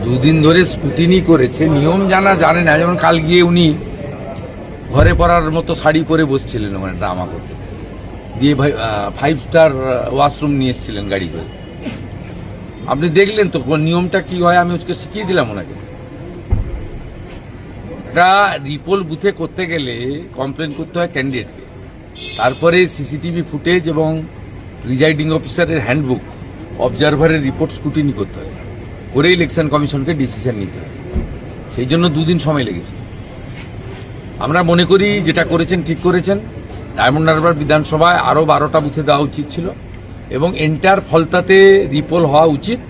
দুদিন ধরে স্কুটিনি করেছে, নিয়ম জানে না। যেমন কাল গিয়ে উনি ঘরে পড়ার মতো শাড়ি পরে বসছিলেন ওখানে ড্রামা করতে, দিয়ে 5 স্টার ওয়াশরুম নিয়ে এসেছিলেন গাড়ি করে। আপনি দেখলেন তো নিয়মটা কি হয়, আমি ওকে শিখিয়ে দিলাম ওনাকে। এটা রিপোল বুথে করতে গেলে কমপ্লেন করতে হয় ক্যান্ডিডেটকে, তারপরে সিসিটিভি ফুটেজ এবং প্রিজাইডিং অফিসারের হ্যান্ডবুক, অবজারভারের রিপোর্ট স্কুটিনি করতে হয়, করে ইলেকশন কমিশনকে ডিসিশন নিতে হয়। সেই জন্য 2 দিন সময় লেগেছে। আমরা মনে করি যেটা করেছেন ঠিক করেছেন। ডায়মন্ড হারবার বিধানসভায় আরও 12টা বুথে দেওয়া উচিত ছিল এবং এন্টার ফলতাতে রিপোল হওয়া উচিত,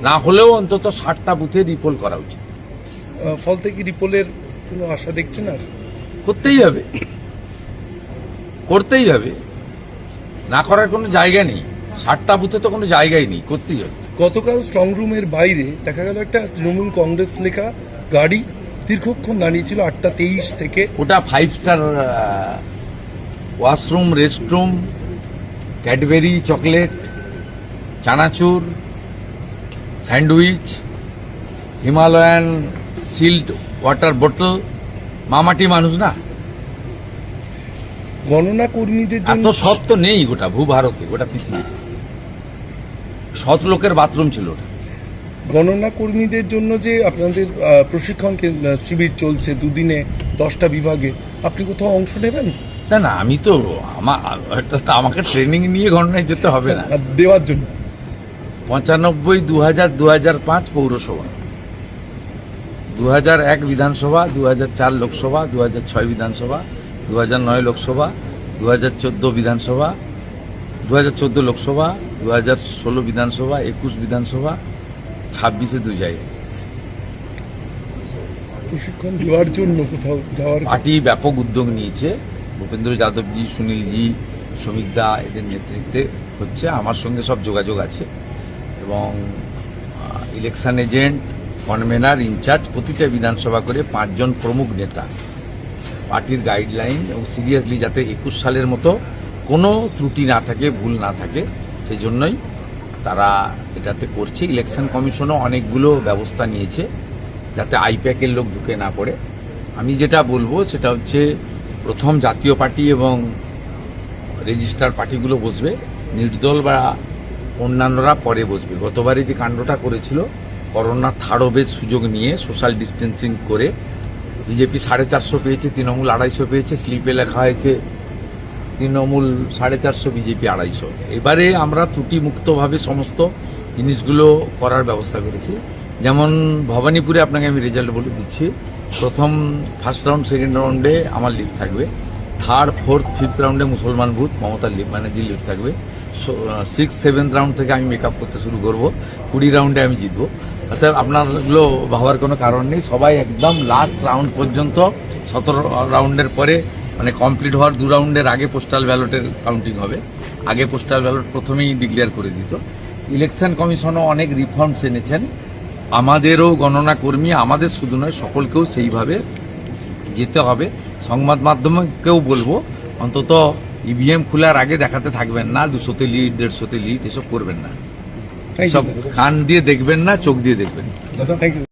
না হলেও অন্তত 60টা বুথে রিপোল করা উচিত। ফলতে কি রিপোলের কোনো আশা দেখছেন? আর করতেই হবে, করতেই হবে, না করার কোনো জায়গা নেই। 60টা বুথে তো কোনো জায়গাই নেই, করতেই হবে। গতকাল স্ট্রং রুমের বাইরে দেখা গেল একটা তৃণমূল কংগ্রেস লেখা গাড়ি দীর্ঘক্ষণ দাঁড়িয়েছিল 8:23 থেকে। ওটা 5 star washroom, restroom, Cadbury chocolate, chanachur, sandwich, Himalayan sealed water বোতল। মামাটি মানুষ না, গণনা কর্মীদের এত জন্য সৎ তো নেই গোটা ভূভারতে, গোটা পৃথিবী। সৎ লোকের বাথরুম ছিল ওটা। গণনা কর্মীদের জন্য যে আপনাদের প্রশিক্ষণ শিবির চলছে 2 দিনে 10টা বিভাগে, আপনি কোথাও অংশ নেবেন? না, আমি তো আমাকে ট্রেনিং নিয়ে গণনায় যেতে হবে না। আর দেওয়ার জন্য 95, 2000, 2005 পৌরসভা, 2001 বিধানসভা, 2004 লোকসভা, 2006 বিধানসভা, 2009 লোকসভা, 2014 বিধানসভা, 2014 লোকসভা, 2016 বিধানসভা, 21 বিধানসভা, 26-এ 2 জায়গায়। প্রশিক্ষণ দেওয়ার জন্য কোথাও যাওয়ার পার্টি ব্যাপক উদ্যোগ নিয়েছে। ভূপেন্দ্র যাদবজি, সুনীলজি, শ্রমিকদা এদের নেতৃত্বে হচ্ছে। আমার সঙ্গে সব যোগাযোগ আছে এবং ইলেকশন এজেন্ট, কনভেনার, ইনচার্জ প্রতিটা বিধানসভা করে 5 জন প্রমুখ নেতা পার্টির গাইডলাইন এবং সিরিয়াসলি যাতে 21 সালের মতো কোনো ত্রুটি না থাকে, ভুল না থাকে, সেই জন্যই তারা এটাতে করছে। ইলেকশন কমিশনও অনেকগুলো ব্যবস্থা নিয়েছে যাতে আইপ্যাকের লোক ঢুকে না পড়ে। আমি যেটা বলবো সেটা হচ্ছে, প্রথম জাতীয় পার্টি এবং রেজিস্টার পার্টিগুলো বসবে, নির্দল বা অন্যান্যরা পরে বসবে। গতবারে যে কাণ্ডটা করেছিল, করোনার থার্ড ওয়েভের সুযোগ নিয়ে সোশ্যাল ডিস্টেন্সিং করে বিজেপি 450 পেয়েছে, তৃণমূল 250 পেয়েছে, স্লিপে লেখা হয়েছে তৃণমূল 450, বিজেপি 250। এবারে আমরা ত্রুটিমুক্তভাবে সমস্ত জিনিসগুলো করার ব্যবস্থা করেছি। যেমন ভবানীপুরে আপনাকে আমি রেজাল্ট বলে দিচ্ছি। প্রথম ফার্স্ট রাউন্ড, সেকেন্ড রাউন্ডে আমার লিড থাকবে, 3rd, 4th, 5th রাউন্ডে মুসলমান বুথ মমতার ব্যানার্জির লিড থাকবে, 6th, 7th রাউন্ড থেকে আমি মেকআপ করতে শুরু করব, 20 রাউন্ডে আমি জিতবো। অর্থাৎ আপনারগুলো ভাবার কোনো কারণ নেই। সবাই একদম লাস্ট রাউন্ড পর্যন্ত, 17 রাউন্ডের পরে মানে কমপ্লিট হওয়ার 2 রাউন্ডের আগে পোস্টাল ব্যালটের কাউন্টিং হবে। আগে পোস্টাল ব্যালট প্রথমেই ডিক্লেয়ার করে দিত। ইলেকশন কমিশনও অনেক রিফর্মস এনেছেন। আমাদেরও গণনা কর্মী, আমাদের শুধু নয় সকলকেও সেইভাবে যেতে হবে। সংবাদ মাধ্যমকেও বলবো, অন্তত ইভিএম খোলার আগে দেখাতে থাকবেন না 200তে লিড, 150তে লিড, এসব করবেন না। সব কান দিয়ে দেখবেন না, চোখ দিয়ে দেখবেন। Thank you.